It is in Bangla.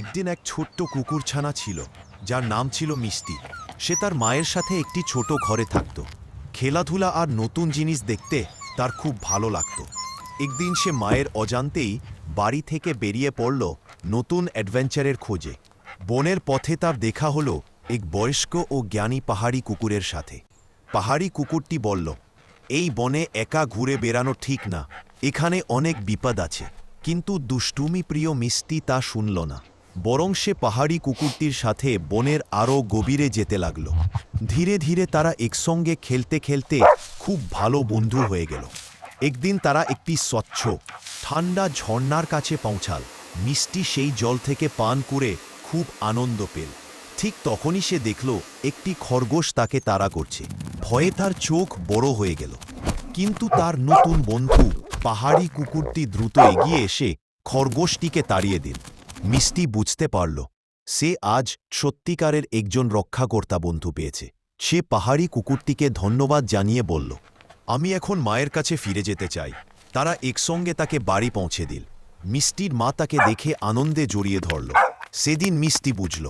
একদিন এক ছোট্ট কুকুরছানা ছিল, যার নাম ছিল মিষ্টি। সে তার মায়ের সাথে একটি ছোট ঘরে থাকত। খেলাধুলা আর নতুন জিনিস দেখতে তার খুব ভালো লাগত। একদিন সে মায়ের অজান্তেই বাড়ি থেকে বেরিয়ে পড়ল নতুন অ্যাডভেঞ্চারের খোঁজে। বনের পথে তার দেখা হলো এক বয়স্ক ও জ্ঞানী পাহাড়ি কুকুরের সাথে। পাহাড়ি কুকুরটি বলল, এই বনে একা ঘুরে বেড়ানো ঠিক না, এখানে অনেক বিপদ আছে। কিন্তু দুষ্টুমি প্রিয় মিষ্টি তা শুনল না, বরং সে পাহাড়ি কুকুরটির সাথে বনের আরও গভীরে যেতে লাগল। ধীরে ধীরে তারা একসঙ্গে খেলতে খেলতে খুব ভালো বন্ধু হয়ে গেল। একদিন তারা একটি স্বচ্ছ ঠান্ডা ঝর্ণার কাছে পৌঁছাল। মিষ্টি সেই জল থেকে পান করে খুব আনন্দ পেল। ঠিক তখনই সে দেখল একটি খরগোশ তাকে তাড়া করছে। ভয়ে তার চোখ বড় হয়ে গেল। কিন্তু তার নতুন বন্ধু পাহাড়ি কুকুরটি দ্রুত এগিয়ে এসে খরগোশটিকে তাড়িয়ে দিল। মিষ্টি বুঝতে পারল সে আজ সত্যিকারের একজন রক্ষাকর্তা বন্ধু পেয়েছে। সে পাহাড়ি কুকুরটিকে ধন্যবাদ জানিয়ে বলল, আমি এখন মায়ের কাছে ফিরে যেতে চাই। তারা একসঙ্গে তাকে বাড়ি পৌঁছে দিল। মিষ্টির মা তাকে দেখে আনন্দে জড়িয়ে ধরল। সেদিন মিষ্টি বুঝল